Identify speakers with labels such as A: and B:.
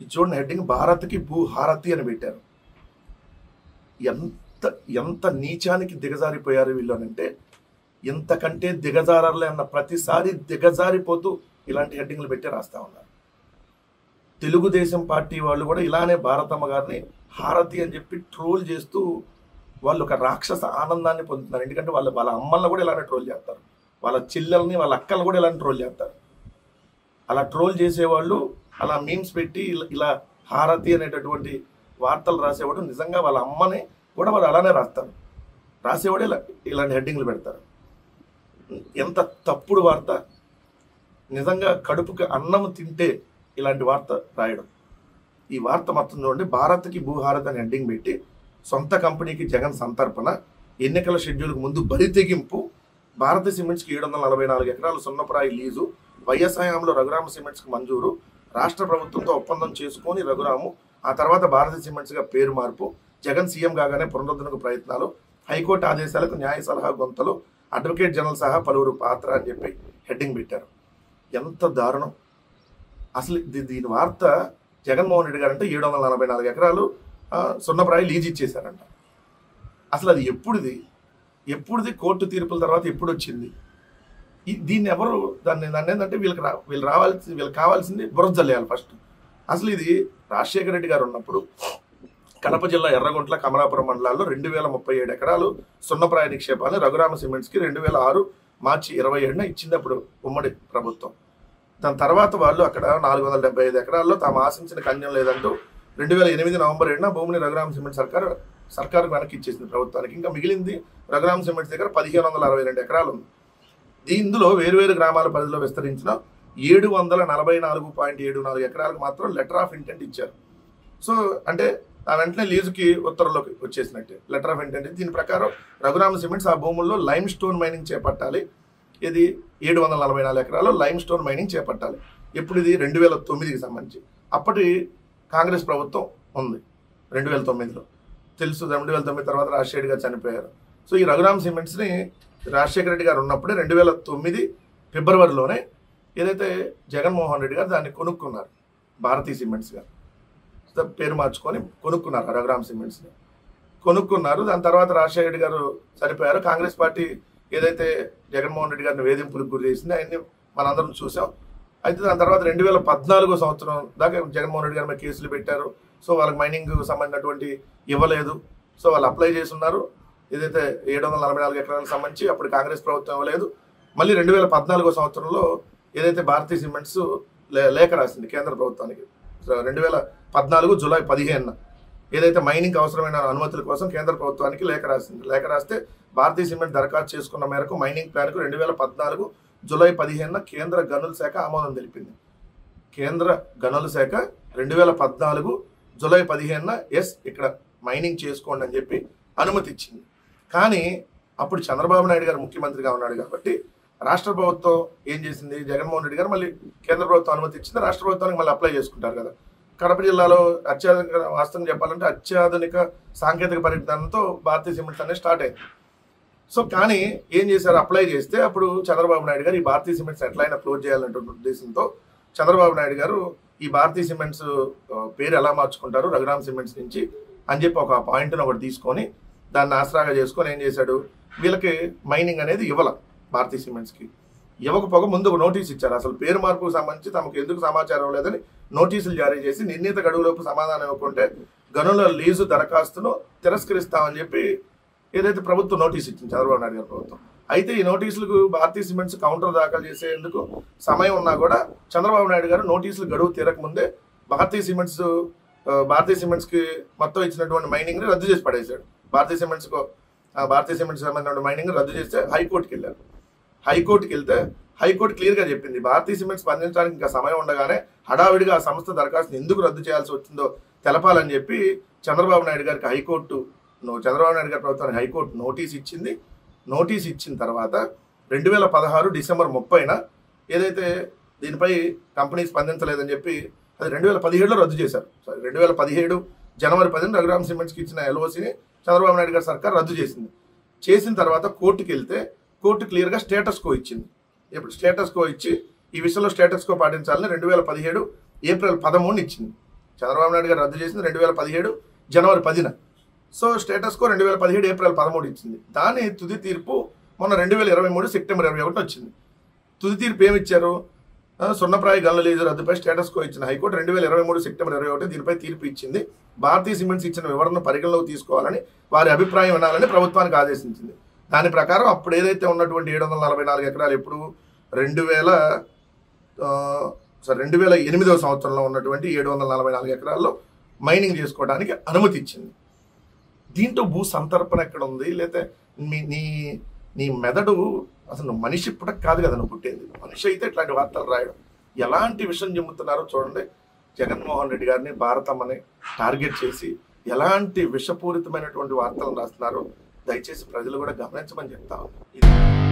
A: ఇది చూడండి, హెడ్డింగ్ భారత్కి భూహారతి అని పెట్టారు. ఎంత ఎంత నీచానికి దిగజారిపోయారు వీళ్ళు అంటే, ఇంతకంటే దిగజారాలే అన్న ప్రతిసారి దిగజారిపోతూ ఇలాంటి హెడ్డింగ్లు పెట్టి రాస్తా ఉన్నారు. తెలుగుదేశం పార్టీ వాళ్ళు కూడా ఇలానే భారతమ్మ గారిని హారతి అని చెప్పి ట్రోల్ చేస్తూ వాళ్ళు ఒక రాక్షస ఆనందాన్ని పొందుతున్నారు. ఎందుకంటే వాళ్ళ అమ్మల్ని కూడా ఇలానే ట్రోల్ చేస్తారు, వాళ్ళ చెల్లెల్ని వాళ్ళ అక్కల్ని కూడా ఇలానే ట్రోల్ చేస్తారు. అలా ట్రోల్ చేసేవాళ్ళు అలా మీమ్స్ పెట్టి ఇలా హారతి అనేటటువంటి వార్తలు రాసేవాడు నిజంగా వాళ్ళ అమ్మని కూడా వాళ్ళు అలానే రాస్తారు. రాసేవాడు ఇలాంటి హెడ్డింగ్లు పెడతారు. ఎంత తప్పుడు వార్త! నిజంగా కడుపుకి అన్నం తింటే ఇలాంటి వార్త రాయడం. ఈ వార్త మొత్తం చూడండి, భారత్కి భూహారతి అని హెడ్డింగ్ పెట్టి సొంత కంపెనీకి జగన్ సంతర్పణ, ఎన్నికల షెడ్యూల్కు ముందు బరి తెగింపు, భారత సిమెంట్స్కి 744 ఎకరాలు సున్నప్రాయి లీజు, వైఎస్ హయాంలో రఘురామ సిమెంట్స్కి మంజూరు, రాష్ట్ర ప్రభుత్వంతో ఒప్పందం చేసుకొని రఘురాము, ఆ తర్వాత భారత సిమెంట్స్గా పేరు మార్పు, జగన్ సీఎం కాగానే పునరుద్ధరణకు ప్రయత్నాలు, హైకోర్టు ఆదేశాలకు న్యాయ సలహా గొంతలు, అడ్వకేట్ జనరల్ సహా పలువురు పాత్ర అని చెప్పి హెడ్డింగ్ పెట్టారు. ఎంత దారుణం! అసలు దీని వార్త జగన్మోహన్ రెడ్డి గారు అంటే 744 ఎకరాలు సున్నప్రాయి లీజ్ ఇచ్చేశారంట. అసలు అది ఎప్పుడుది కోర్టు తీర్పుల తర్వాత ఎప్పుడు వచ్చింది? దీన్ని ఎవరు దాన్ని ఏంటంటే వీళ్ళకి కావాల్సింది బురద జల్లేయాలి ఫస్ట్. అసలు ఇది రాజశేఖర రెడ్డి గారు ఉన్నప్పుడు కడప జిల్లా ఎర్రగుంట్ల కమలాపురం మండలాల్లో 2037 ఎకరాలు సున్నప్రాయ నిక్షేపాన్ని రఘురామ సిమెంట్స్కి 2006 మార్చి 27న ఇచ్చింది అప్పుడు ఉమ్మడి ప్రభుత్వం. దాని తర్వాత వాళ్ళు అక్కడ 475 ఎకరాల్లో తాము ఆశించిన కన్యం లేదంటూ 2008 నవంబర్ 7న భూమిని రఘురామ సిమెంట్ సర్కారు వెనక్కి ఇచ్చేసింది ప్రభుత్వానికి. ఇంకా మిగిలింది రఘురామ సిమెంట్స్ దగ్గర 1562 ఎకరాలు ఉంది. ఇందులో వేరువేరు గ్రామాల పరిధిలో విస్తరించిన 744.74 ఎకరాలకు మాత్రం లెటర్ ఆఫ్ ఇంటెంట్ ఇచ్చారు. సో అంటే ఆ వెంటనే లీజుకి ఉత్తర్వులోకి వచ్చేసినట్టే లెటర్ ఆఫ్ ఇంటెంట్. దీని ప్రకారం రఘురామ సిమెంట్స్ ఆ భూముల్లో లైమ్ స్టోన్ మైనింగ్ చేపట్టాలి. ఇది 744 ఎకరాలు లైమ్ స్టోన్ మైనింగ్ చేపట్టాలి. ఇప్పుడు ఇది 2009కి సంబంధించి. అప్పటి కాంగ్రెస్ ప్రభుత్వం ఉంది 2009లో. తెలుసు, 2009 తర్వాత రాజశేఖర్ గారు చనిపోయారు. సో ఈ రఘురామ సిమెంట్స్ని రాజశేఖర రెడ్డి గారు ఉన్నప్పుడే 2009 ఫిబ్రవరిలోనే ఏదైతే జగన్మోహన్ రెడ్డి గారు దాన్ని కొనుక్కున్నారు, భారతీయ సిమెంట్స్ గారు పేరు మార్చుకొని కొనుక్కున్నారు రఘురామ సిమెంట్స్ని కొనుక్కున్నారు. దాని తర్వాత రాజశేఖర రెడ్డి గారు చనిపోయారు. కాంగ్రెస్ పార్టీ ఏదైతే జగన్మోహన్ రెడ్డి గారిని వేధింపులకు గురి చేసిందో అవన్నీ మనందరం చూసాం. అయితే దాని తర్వాత 2014 సంవత్సరం దాకా జగన్మోహన్ రెడ్డి గారి మీద కేసులు పెట్టారు. సో వాళ్ళకి మైనింగ్ సంబంధించినటువంటి ఇవ్వలేదు. సో వాళ్ళు అప్లై చేస్తున్నారు. ఏదైతే 744 ఎకరాలకు సంబంధించి అప్పుడు కాంగ్రెస్ ప్రభుత్వం ఇవ్వలేదు. మళ్ళీ 2014 సంవత్సరంలో ఏదైతే భారతీయ సిమెంట్స్ లేఖ రాసింది కేంద్ర ప్రభుత్వానికి 2014 జూలై 15న ఏదైతే మైనింగ్ అవసరమైన అనుమతుల కోసం కేంద్ర ప్రభుత్వానికి లేఖ రాసింది. లేఖ రాస్తే భారతీయ సిమెంట్ దరఖాస్తు చేసుకున్న మేరకు మైనింగ్ ప్లాన్కు 2014 జూలై 15న కేంద్ర గనుల శాఖ ఆమోదం తెలిపింది. కేంద్ర గనుల శాఖ 2014 జూలై 15న ఇక్కడ మైనింగ్ చేసుకోండి అని చెప్పి అనుమతి ఇచ్చింది. కానీ అప్పుడు చంద్రబాబు నాయుడు గారు ముఖ్యమంత్రిగా ఉన్నాడు కాబట్టి రాష్ట్ర ప్రభుత్వం ఏం చేసింది, జగన్మోహన్ రెడ్డి గారు మళ్ళీ కేంద్ర ప్రభుత్వం అనుమతి ఇచ్చింది, రాష్ట్ర ప్రభుత్వానికి మళ్ళీ అప్లై చేసుకుంటారు కదా. కడప జిల్లాలో వాస్తవం చెప్పాలంటే అత్యాధునిక సాంకేతిక పరిజ్ఞానంతో భారతీయ సిమెంట్స్ అనేది స్టార్ట్ అయింది. సో కానీ ఏం చేశారు, అప్లై చేస్తే అప్పుడు చంద్రబాబు నాయుడు గారు ఈ భారతీయ సిమెంట్స్ ఎట్లయినా క్లోజ్ చేయాలంటే ఉద్దేశంతో చంద్రబాబు నాయుడు గారు ఈ భారతీయ సిమెంట్స్ పేరు ఎలా మార్చుకుంటారు రఘురామ సిమెంట్స్ నుంచి అని చెప్పి ఒక పాయింట్ని ఒకటి తీసుకొని దాన్ని ఆసరాగా చేసుకొని ఏం చేశాడు, వీళ్ళకి మైనింగ్ అనేది ఇవ్వాల భారతీయ సిమెంట్స్కి. ఇవ్వకపోగా ముందు ఒక నోటీస్ ఇచ్చారు. అసలు పేరు మార్పుకు సంబంధించి తమకు ఎందుకు సమాచారం లేదని నోటీసులు జారీ చేసి నిర్ణీత గడువులోపు సమాధానం ఇవ్వకుంటే గనుల లీజు దరఖాస్తును తిరస్కరిస్తామని చెప్పి ఏదైతే ప్రభుత్వం నోటీస్ ఇచ్చింది చంద్రబాబు నాయుడు గారి ప్రభుత్వం. అయితే ఈ నోటీసులకు భారతీయ సిమెంట్స్ కౌంటర్ దాఖలు చేసేందుకు సమయం ఉన్నా కూడా చంద్రబాబు నాయుడు గారు నోటీసులు గడువు తీరకముందే భారతీయ సిమెంట్స్కి మొత్తం ఇచ్చినటువంటి మైనింగ్ని రద్దు చేసి పడేశాడు. భారతీయ సిమెంట్స్ సంబంధించిన మైనింగ్ రద్దు చేస్తే హైకోర్టుకి వెళ్ళారు. హైకోర్టుకి వెళ్తే హైకోర్టు క్లియర్గా చెప్పింది, భారతీయ సిమెంట్స్ స్పందించడానికి ఇంకా సమయం ఉండగానే హడావిడిగా ఆ సంస్థ దరఖాస్తుని ఎందుకు రద్దు చేయాల్సి వచ్చిందో తెలపాలని చెప్పి చంద్రబాబు నాయుడు గారి ప్రభుత్వానికి హైకోర్టు నోటీస్ ఇచ్చింది. నోటీస్ ఇచ్చిన తర్వాత 2016 డిసెంబర్ 30న ఏదైతే దీనిపై కంపెనీ స్పందించలేదని చెప్పి అది 2017లో రద్దు చేశారు. 2017 జనవరి 10న రఘురామ సిమెంట్స్కి ఇచ్చిన ఎల్ఓసిని చంద్రబాబు నాయుడు గారి సర్కార్ రద్దు చేసింది. చేసిన తర్వాత కోర్టుకి వెళ్తే కోర్టు క్లియర్గా స్టేటస్ కో ఇచ్చింది. ఇప్పుడు స్టేటస్ కో ఇచ్చి ఈ విషయంలో స్టేటస్ కో పాటించాలని 2017 ఏప్రిల్ 13 ఇచ్చింది చంద్రబాబు నాయుడు గారు రద్దు చేసింది 2017 జనవరి 10న. సో స్టేటస్ కో 2017 ఏప్రిల్ 13 ఇచ్చింది. దాని తుది తీర్పు మొన్న 2023 సెప్టెంబర్ 21 వచ్చింది. తుది తీర్పు ఏమి ఇచ్చారు? సున్నప్రాయ గనుల లీజు రద్దుపై స్టేటస్ కో ఇచ్చిన హైకోర్టు 2023 సెప్టెంబర్ 21 దీనిపై తీర్పు ఇచ్చింది. భారతీయ సిమెంట్స్ ఇచ్చిన వివరణను పరిగణలోకి తీసుకోవాలని, వారి అభిప్రాయం వినాలని ప్రభుత్వానికి ఆదేశించింది. దాని ప్రకారం అప్పుడు ఏదైతే ఉన్నటువంటి 744 ఎకరాలు ఎప్పుడు 2008వ సంవత్సరంలో ఉన్నటువంటి 744 ఎకరాల్లో మైనింగ్ చేసుకోవడానికి అనుమతి ఇచ్చింది. దీంట్లో భూ సంతర్పణ ఎక్కడ ఉంది? లేకపోతే నీ మెదడు అసలు నువ్వు మనిషి పుట్టక కాదు కదా నువ్వు పుట్టేది. మనిషి అయితే ఇట్లాంటి వార్తలు రాయడం ఎలాంటి విషయం చెబుతున్నారో చూడండి. జగన్మోహన్ రెడ్డి గారిని, భారతమ్మని టార్గెట్ చేసి ఎలాంటి విషపూరితమైనటువంటి వార్తలు రాస్తున్నారు. దయచేసి ప్రజలు కూడా గమనించమని చెప్తా ఉన్నాను.